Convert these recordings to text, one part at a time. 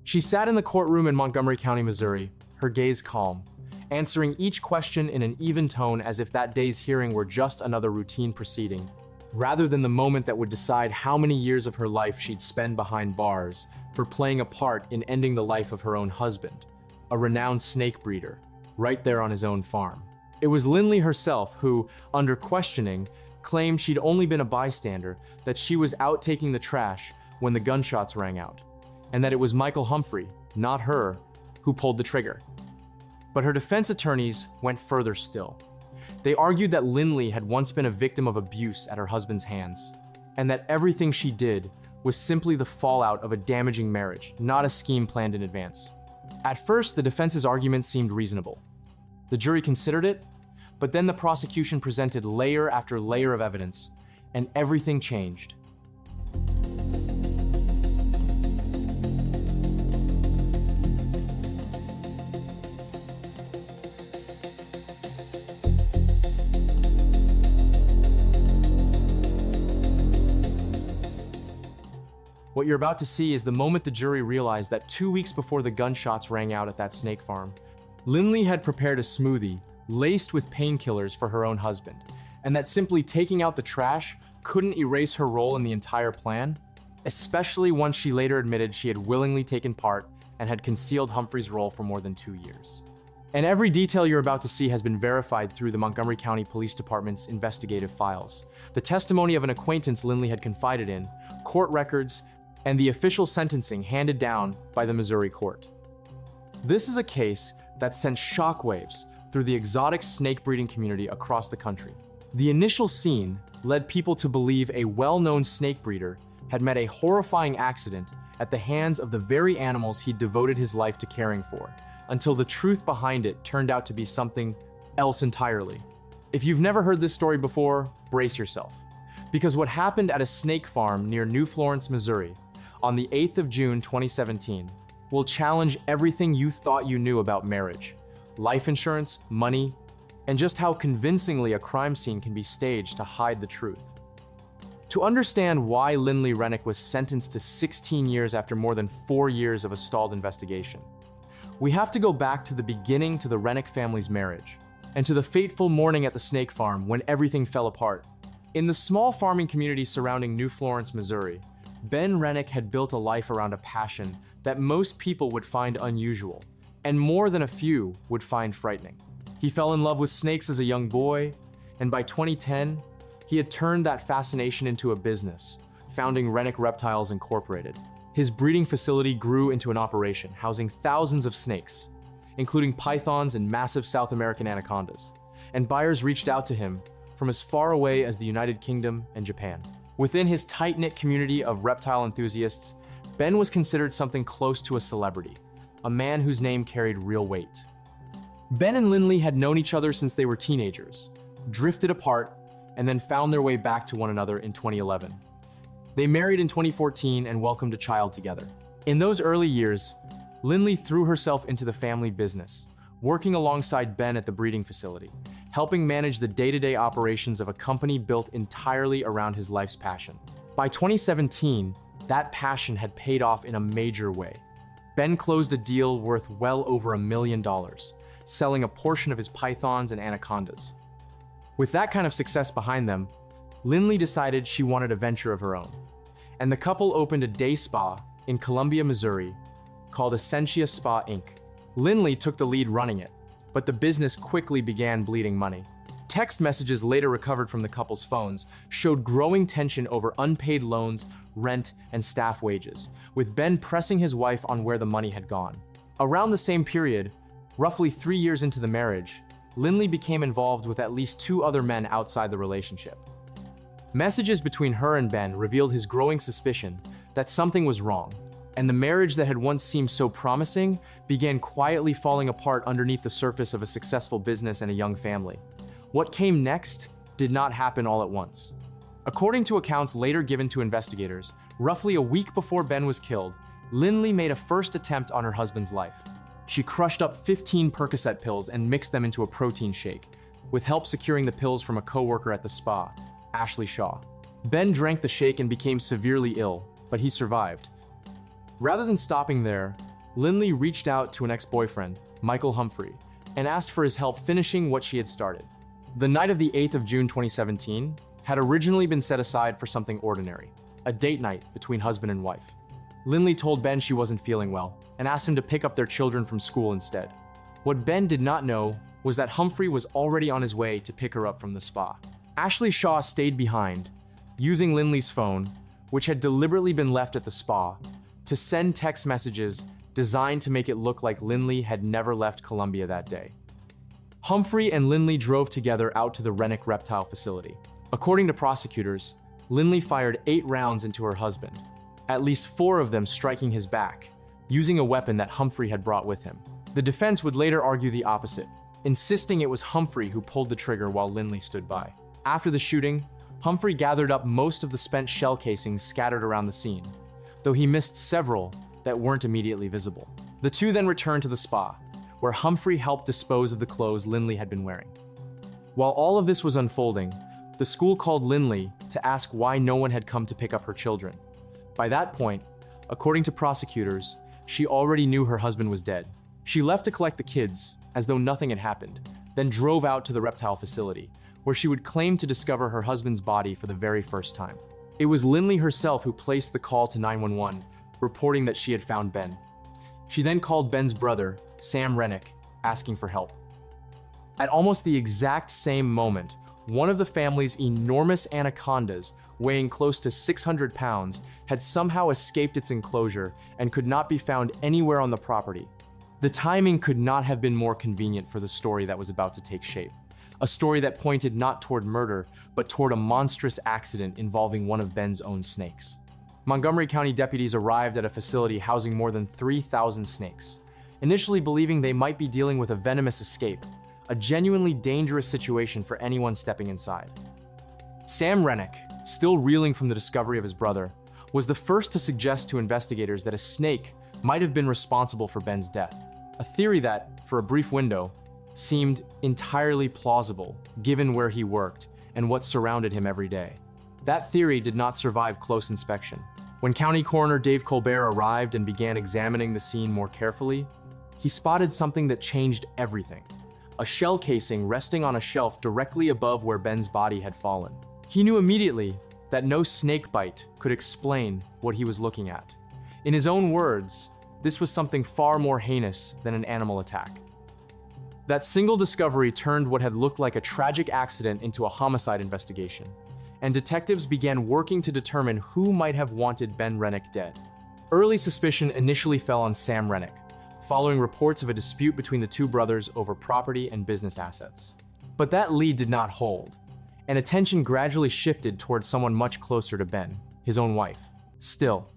She sat in the courtroom in Montgomery County, Missouri, her gaze calm, answering each question in an even tone as if that day's hearing were just another routine proceeding, rather than the moment that would decide how many years of her life she'd spend behind bars for playing a part in ending the life of her own husband, a renowned snake breeder, right there on his own farm. It was Lynlee herself who, under questioning, claimed she'd only been a bystander, that she was out taking the trash when the gunshots rang out, and that it was Michael Humphrey, not her, who pulled the trigger. But her defense attorneys went further still. They argued that Lynlee had once been a victim of abuse at her husband's hands, and that everything she did was simply the fallout of a damaging marriage, not a scheme planned in advance. At first, the defense's argument seemed reasonable. The jury considered it, but then the prosecution presented layer after layer of evidence, and everything changed. What you're about to see is the moment the jury realized that 2 weeks before the gunshots rang out at that snake farm, Lynlee had prepared a smoothie laced with painkillers for her own husband, and that simply taking out the trash couldn't erase her role in the entire plan, especially once she later admitted she had willingly taken part and had concealed Humphrey's role for more than 2 years. And every detail you're about to see has been verified through the Montgomery County Police Department's investigative files, the testimony of an acquaintance Lynlee had confided in, court records, and the official sentencing handed down by the Missouri court. This is a case that sent shockwaves through the exotic snake breeding community across the country. The initial scene led people to believe a well-known snake breeder had met a horrifying accident at the hands of the very animals he'd devoted his life to caring for, until the truth behind it turned out to be something else entirely. If you've never heard this story before, brace yourself, because what happened at a snake farm near New Florence, Missouri, on the 8th of June 2017, will challenge everything you thought you knew about marriage, life insurance, money, and just how convincingly a crime scene can be staged to hide the truth. To understand why Lynlee Renick was sentenced to 16 years after more than 4 years of a stalled investigation, we have to go back to the beginning to the Renick family's marriage, and to the fateful morning at the snake farm when everything fell apart. In the small farming community surrounding New Florence, Missouri, Ben Renick had built a life around a passion that most people would find unusual, and more than a few would find frightening. He fell in love with snakes as a young boy, and by 2010, he had turned that fascination into a business, founding Renick Reptiles Incorporated. His breeding facility grew into an operation, housing thousands of snakes, including pythons and massive South American anacondas, and buyers reached out to him from as far away as the United Kingdom and Japan. Within his tight-knit community of reptile enthusiasts, Ben was considered something close to a celebrity, a man whose name carried real weight. Ben and Lynlee had known each other since they were teenagers, drifted apart, and then found their way back to one another in 2011. They married in 2014 and welcomed a child together. In those early years, Lynlee threw herself into the family business, working alongside Ben at the breeding facility, helping manage the day-to-day operations of a company built entirely around his life's passion. By 2017, that passion had paid off in a major way. Ben closed a deal worth well over $1 million, selling a portion of his pythons and anacondas. With that kind of success behind them, Lynlee decided she wanted a venture of her own, and the couple opened a day spa in Columbia, Missouri, called Essentia Spa Inc. Lynlee took the lead running it, but the business quickly began bleeding money. Text messages later recovered from the couple's phones showed growing tension over unpaid loans, rent, and staff wages, with Ben pressing his wife on where the money had gone. Around the same period, roughly 3 years into the marriage, Lynlee became involved with at least 2 other men outside the relationship. Messages between her and Ben revealed his growing suspicion that something was wrong, and the marriage that had once seemed so promising began quietly falling apart underneath the surface of a successful business and a young family. What came next did not happen all at once. According to accounts later given to investigators, roughly a week before Ben was killed, Lynlee made a first attempt on her husband's life. She crushed up 15 Percocet pills and mixed them into a protein shake, with help securing the pills from a coworker at the spa, Ashley Shaw. Ben drank the shake and became severely ill, but he survived. Rather than stopping there, Lynlee reached out to an ex-boyfriend, Michael Humphrey, and asked for his help finishing what she had started. The night of the 8th of June 2017 had originally been set aside for something ordinary, a date night between husband and wife. Lynlee told Ben she wasn't feeling well and asked him to pick up their children from school instead. What Ben did not know was that Humphrey was already on his way to pick her up from the spa. Ashley Shaw stayed behind, using Lynlee's phone, which had deliberately been left at the spa, to send text messages designed to make it look like Lynlee had never left Colombia that day. Humphrey and Lynlee drove together out to the Renick reptile facility. According to prosecutors, Lynlee fired 8 rounds into her husband, at least 4 of them striking his back, using a weapon that Humphrey had brought with him. The defense would later argue the opposite, insisting it was Humphrey who pulled the trigger while Lynlee stood by. After the shooting, Humphrey gathered up most of the spent shell casings scattered around the scene, though he missed several that weren't immediately visible. The two then returned to the spa, where Humphrey helped dispose of the clothes Lynlee had been wearing. While all of this was unfolding, the school called Lynlee to ask why no one had come to pick up her children. By that point, according to prosecutors, she already knew her husband was dead. She left to collect the kids, as though nothing had happened, then drove out to the reptile facility, where she would claim to discover her husband's body for the very first time. It was Lynlee herself who placed the call to 911, reporting that she had found Ben. She then called Ben's brother, Sam Renick, asking for help. At almost the exact same moment, one of the family's enormous anacondas, weighing close to 600 pounds, had somehow escaped its enclosure and could not be found anywhere on the property. The timing could not have been more convenient for the story that was about to take shape. A story that pointed not toward murder, but toward a monstrous accident involving one of Ben's own snakes. Montgomery County deputies arrived at a facility housing more than 3,000 snakes, initially believing they might be dealing with a venomous escape, a genuinely dangerous situation for anyone stepping inside. Sam Renick, still reeling from the discovery of his brother, was the first to suggest to investigators that a snake might have been responsible for Ben's death, a theory that, for a brief window, seemed entirely plausible given where he worked and what surrounded him every day. That theory did not survive close inspection. When County Coroner Dave Colbert arrived and began examining the scene more carefully, he spotted something that changed everything: a shell casing resting on a shelf directly above where Ben's body had fallen. He knew immediately that no snake bite could explain what he was looking at. In his own words, this was something far more heinous than an animal attack. That single discovery turned what had looked like a tragic accident into a homicide investigation, and detectives began working to determine who might have wanted Ben Renick dead. Early suspicion initially fell on Sam Renick, following reports of a dispute between the two brothers over property and business assets. But that lead did not hold, and attention gradually shifted towards someone much closer to Ben, his own wife. Still,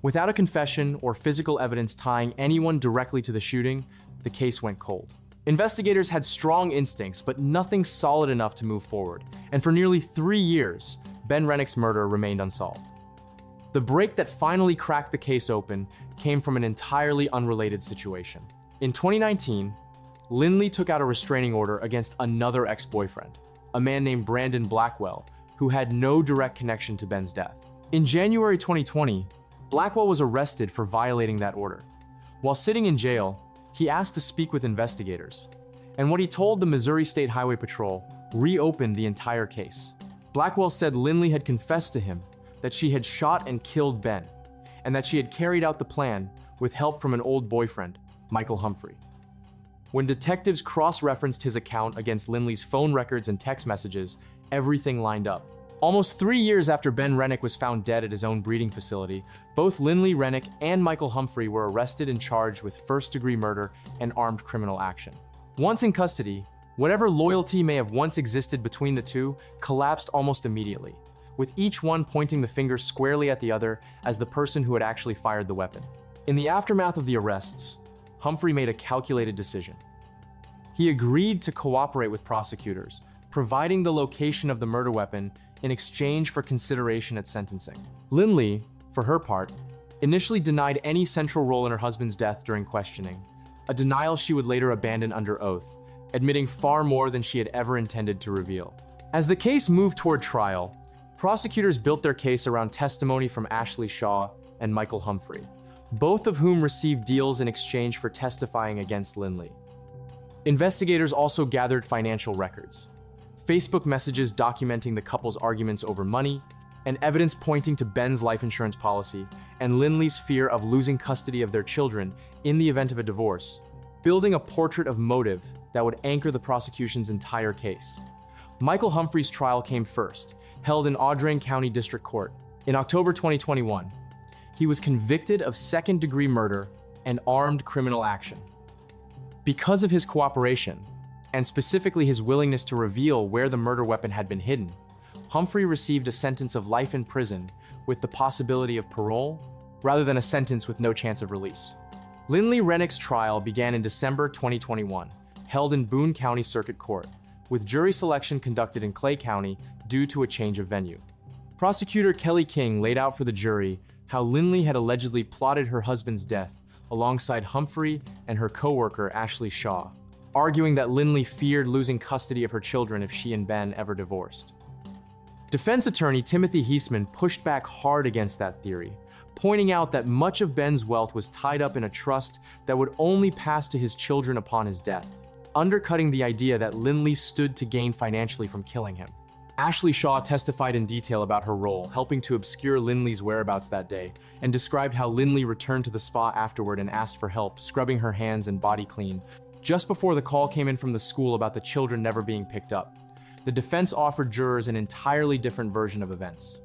without a confession or physical evidence tying anyone directly to the shooting, the case went cold. Investigators had strong instincts, but nothing solid enough to move forward, and for nearly 3 years, Ben Renick's murder remained unsolved. The break that finally cracked the case open came from an entirely unrelated situation. In 2019, Lynlee took out a restraining order against another ex-boyfriend, a man named Brandon Blackwell, who had no direct connection to Ben's death. In January 2020, Blackwell was arrested for violating that order. While sitting in jail, he asked to speak with investigators, and what he told the Missouri State Highway Patrol reopened the entire case. Blackwell said Lynlee had confessed to him that she had shot and killed Ben, and that she had carried out the plan with help from an old boyfriend, Michael Humphrey. When detectives cross-referenced his account against Lynlee's phone records and text messages, everything lined up. Almost 3 years after Ben Renick was found dead at his own breeding facility, both Lynlee Renick and Michael Humphrey were arrested and charged with first-degree murder and armed criminal action. Once in custody, whatever loyalty may have once existed between the two collapsed almost immediately, with each one pointing the finger squarely at the other as the person who had actually fired the weapon. In the aftermath of the arrests, Humphrey made a calculated decision. He agreed to cooperate with prosecutors, providing the location of the murder weapon in exchange for consideration at sentencing. Lynlee, for her part, initially denied any central role in her husband's death during questioning, a denial she would later abandon under oath, admitting far more than she had ever intended to reveal. As the case moved toward trial, prosecutors built their case around testimony from Ashley Shaw and Michael Humphrey, both of whom received deals in exchange for testifying against Lynlee. Investigators also gathered financial records, Facebook messages documenting the couple's arguments over money, and evidence pointing to Ben's life insurance policy and Lynlee's fear of losing custody of their children in the event of a divorce, building a portrait of motive that would anchor the prosecution's entire case. Michael Humphrey's trial came first, held in Audrain County District Court. In October 2021, he was convicted of second-degree murder and armed criminal action. Because of his cooperation, and specifically his willingness to reveal where the murder weapon had been hidden, Humphrey received a sentence of life in prison with the possibility of parole, rather than a sentence with no chance of release. Lynlee Renick's trial began in December 2021, held in Boone County Circuit Court, with jury selection conducted in Clay County due to a change of venue. Prosecutor Kelly King laid out for the jury how Lynlee had allegedly plotted her husband's death alongside Humphrey and her co-worker Ashley Shaw, arguing that Lynlee feared losing custody of her children if she and Ben ever divorced. Defense attorney Timothy Heisman pushed back hard against that theory, pointing out that much of Ben's wealth was tied up in a trust that would only pass to his children upon his death, undercutting the idea that Lynlee stood to gain financially from killing him. Ashley Shaw testified in detail about her role, helping to obscure Lynlee's whereabouts that day, and described how Lynlee returned to the spa afterward and asked for help, scrubbing her hands and body clean, just before the call came in from the school about the children never being picked up. The defense offered jurors an entirely different version of events.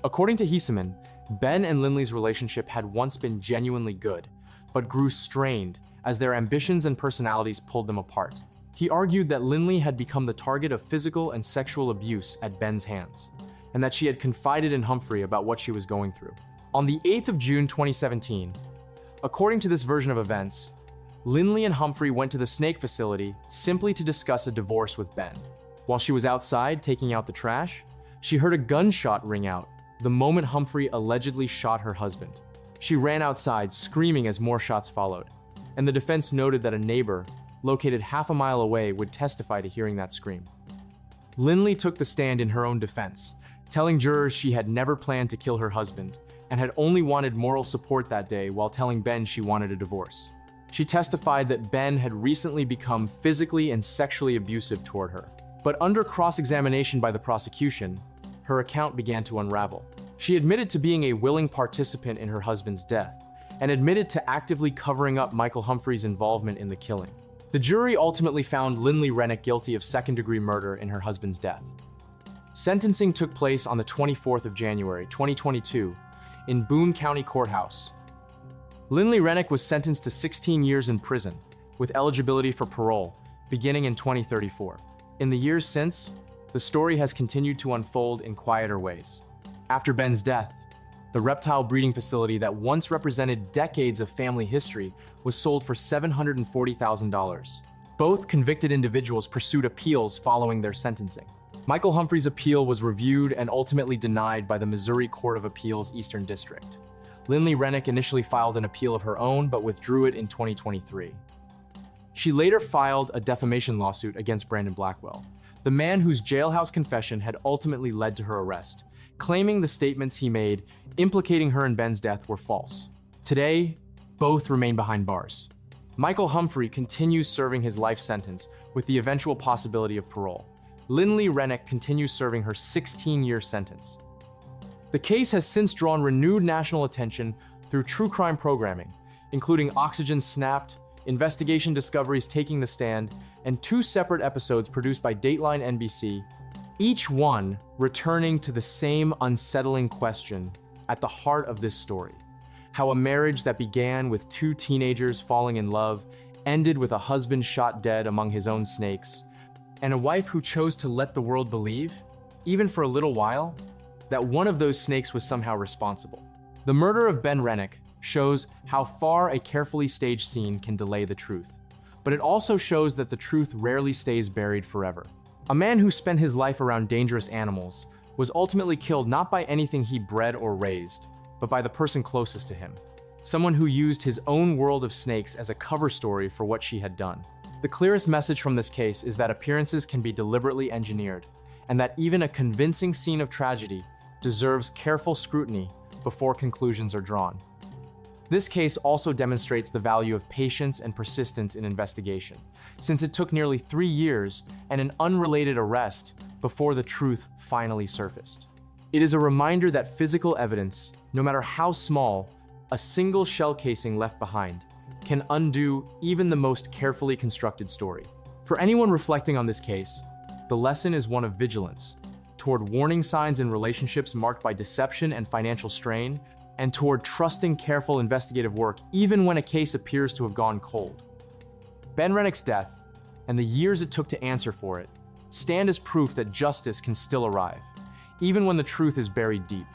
According to Heisman, Ben and Lynlee's relationship had once been genuinely good, but grew strained as their ambitions and personalities pulled them apart. He argued that Lynlee had become the target of physical and sexual abuse at Ben's hands, and that she had confided in Humphrey about what she was going through. On the 8th of June 2017, according to this version of events, Lynlee and Humphrey went to the snake facility simply to discuss a divorce with Ben. While she was outside taking out the trash, she heard a gunshot ring out the moment Humphrey allegedly shot her husband. She ran outside, screaming as more shots followed, and the defense noted that a neighbor, located half a mile away, would testify to hearing that scream. Lynlee took the stand in her own defense, telling jurors she had never planned to kill her husband and had only wanted moral support that day, while telling Ben she wanted a divorce. She testified that Ben had recently become physically and sexually abusive toward her. But under cross-examination by the prosecution, her account began to unravel. She admitted to being a willing participant in her husband's death and admitted to actively covering up Michael Humphrey's involvement in the killing. The jury ultimately found Lynlee Renick guilty of second-degree murder in her husband's death. Sentencing took place on the 24th of January, 2022, in Boone County Courthouse. Lynlee Renick was sentenced to 16 years in prison, with eligibility for parole, beginning in 2034. In the years since, the story has continued to unfold in quieter ways. After Ben's death, the reptile breeding facility that once represented decades of family history was sold for $740,000. Both convicted individuals pursued appeals following their sentencing. Michael Humphrey's appeal was reviewed and ultimately denied by the Missouri Court of Appeals Eastern District. Lynlee Renick initially filed an appeal of her own, but withdrew it in 2023. She later filed a defamation lawsuit against Brandon Blackwell, the man whose jailhouse confession had ultimately led to her arrest, claiming the statements he made implicating her in Ben's death were false. Today, both remain behind bars. Michael Humphrey continues serving his life sentence with the eventual possibility of parole. Lynlee Renick continues serving her 16-year sentence. The case has since drawn renewed national attention through true crime programming, including Oxygen Snapped, Investigation Discovery's Taking the Stand, and 2 separate episodes produced by Dateline NBC, each one returning to the same unsettling question at the heart of this story: how a marriage that began with 2 teenagers falling in love ended with a husband shot dead among his own snakes, and a wife who chose to let the world believe, even for a little while, that one of those snakes was somehow responsible. The murder of Ben Renick shows how far a carefully staged scene can delay the truth, but it also shows that the truth rarely stays buried forever. A man who spent his life around dangerous animals was ultimately killed not by anything he bred or raised, but by the person closest to him, someone who used his own world of snakes as a cover story for what she had done. The clearest message from this case is that appearances can be deliberately engineered, and that even a convincing scene of tragedy deserves careful scrutiny before conclusions are drawn. This case also demonstrates the value of patience and persistence in investigation, since it took nearly 3 years and an unrelated arrest before the truth finally surfaced. It is a reminder that physical evidence, no matter how small, a single shell casing left behind, can undo even the most carefully constructed story. For anyone reflecting on this case, the lesson is one of vigilance, toward warning signs in relationships marked by deception and financial strain, and toward trusting careful investigative work even when a case appears to have gone cold. Ben Renick's death, and the years it took to answer for it, stand as proof that justice can still arrive, even when the truth is buried deep.